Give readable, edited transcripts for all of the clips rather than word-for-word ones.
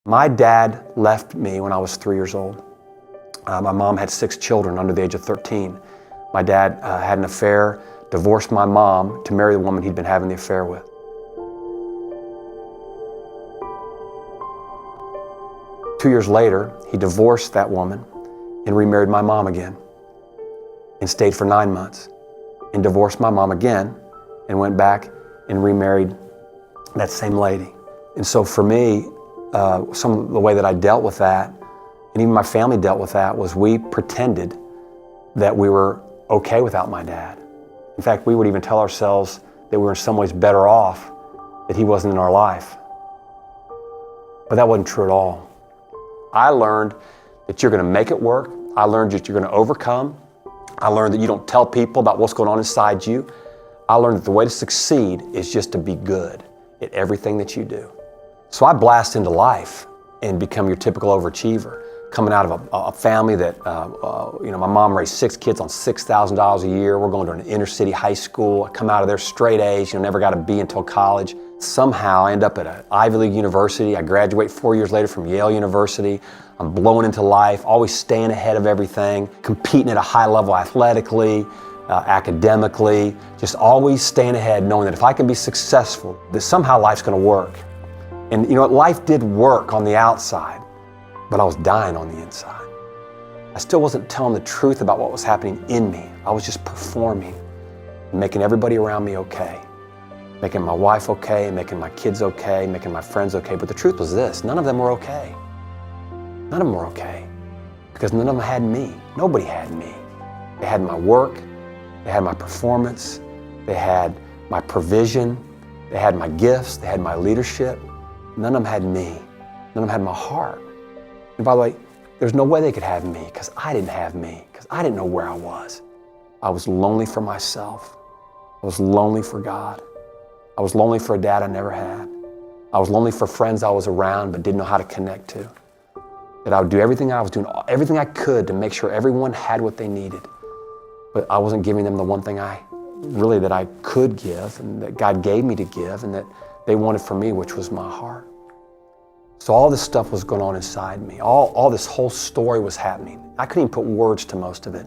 My dad left me when I was 3 years old. My mom had 6 children under the age of 13. My dad had an affair, divorced my mom to marry the woman he'd been having the affair with. Two years later, he divorced that woman and remarried my mom again and stayed for 9 months and divorced my mom again and went back and remarried that same lady. And so for me, some of the way that I dealt with that, and even my family dealt with that, was we pretended that we were okay without my dad. In fact, we would even tell ourselves that we were in some ways better off that he wasn't in our life. But that wasn't true at all. I learned that you're going to make it work. I learned that you're going to overcome. I learned that you don't tell people about what's going on inside you. I learned that the way to succeed is just to be good at everything that you do. So I blast into life and become your typical overachiever, coming out of a family that, my mom raised 6 kids on $6,000 a year. We're going to an inner city high school. I come out of there straight A's, never got a B until college. Somehow I end up at an Ivy League university. I graduate 4 years later from Yale University. I'm blowing into life, always staying ahead of everything, competing at a high level athletically, academically, just always staying ahead, knowing that if I can be successful, that somehow life's going to work. And you know what? Life did work on the outside, but I was dying on the inside. I still wasn't telling the truth about what was happening in me. I was just performing and making everybody around me okay. Making my wife okay, making my kids okay, making my friends okay. But the truth was this: none of them were okay. None of them were okay, because none of them had me. Nobody had me. They had my work, they had my performance, they had my provision, they had my gifts, they had my leadership. None of them had me. None of them had my heart. And by the way, there's no way they could have me, because I didn't have me, because I didn't know where I was. I was lonely for myself. I was lonely for God. I was lonely for a dad I never had. I was lonely for friends I was around but didn't know how to connect to. That I would do everything I was doing, everything I could to make sure everyone had what they needed. But I wasn't giving them the one thing that I could give, and that God gave me to give, and that they wanted from me, which was my heart. So all this stuff was going on inside me. All this whole story was happening. I couldn't even put words to most of it.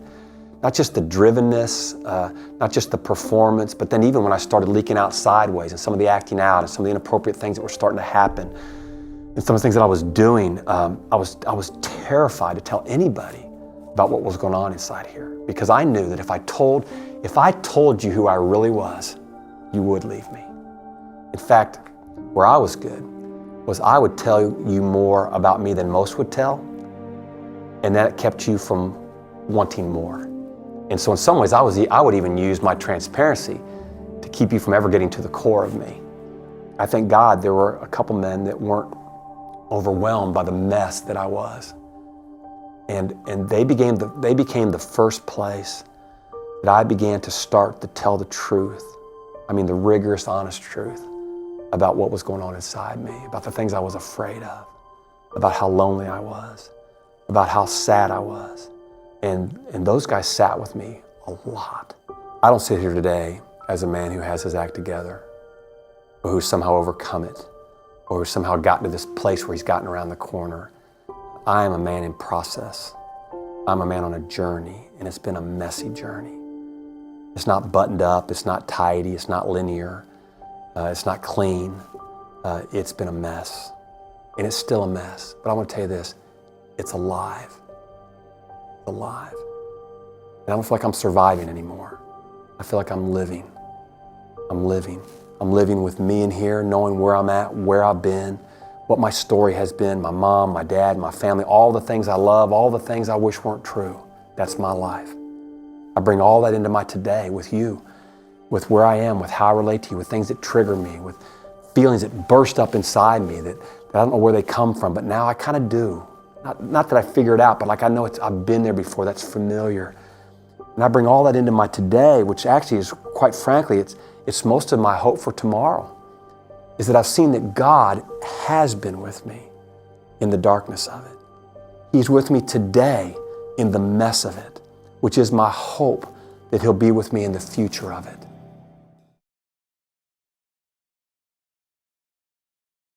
Not just the drivenness, not just the performance, but then even when I started leaking out sideways and some of the acting out and some of the inappropriate things that were starting to happen and some of the things that I was doing, I was terrified to tell anybody about what was going on inside here, because I knew that if I told you who I really was, you would leave me. In fact, where I was good was I would tell you more about me than most would tell, and that kept you from wanting more. And so in some ways, I would even use my transparency to keep you from ever getting to the core of me. I thank God there were a couple men that weren't overwhelmed by the mess that I was. And they became the first place that I began to start to tell the truth. I mean, the rigorous, honest truth about what was going on inside me, about the things I was afraid of, about how lonely I was, about how sad I was. And those guys sat with me a lot. I don't sit here today as a man who has his act together, or who's somehow overcome it, or who's somehow gotten to this place where he's gotten around the corner. I am a man in process. I'm a man on a journey, and it's been a messy journey. It's not buttoned up, it's not tidy, it's not linear, it's not clean. It's been a mess, and it's still a mess. But I want to tell you this, it's alive. Alive. And I don't feel like I'm surviving anymore. I feel like I'm living. I'm living. I'm living with me in here, knowing where I'm at, where I've been, what my story has been, my mom, my dad, my family, all the things I love, all the things I wish weren't true. That's my life. I bring all that into my today with you, with where I am, with how I relate to you, with things that trigger me, with feelings that burst up inside me that I don't know where they come from, but now I kind of do. Not that I figure it out, but like I know I've been there before, that's familiar. And I bring all that into my today, which actually is, quite frankly, it's most of my hope for tomorrow, is that I've seen that God has been with me in the darkness of it. He's with me today in the mess of it, which is my hope that He'll be with me in the future of it.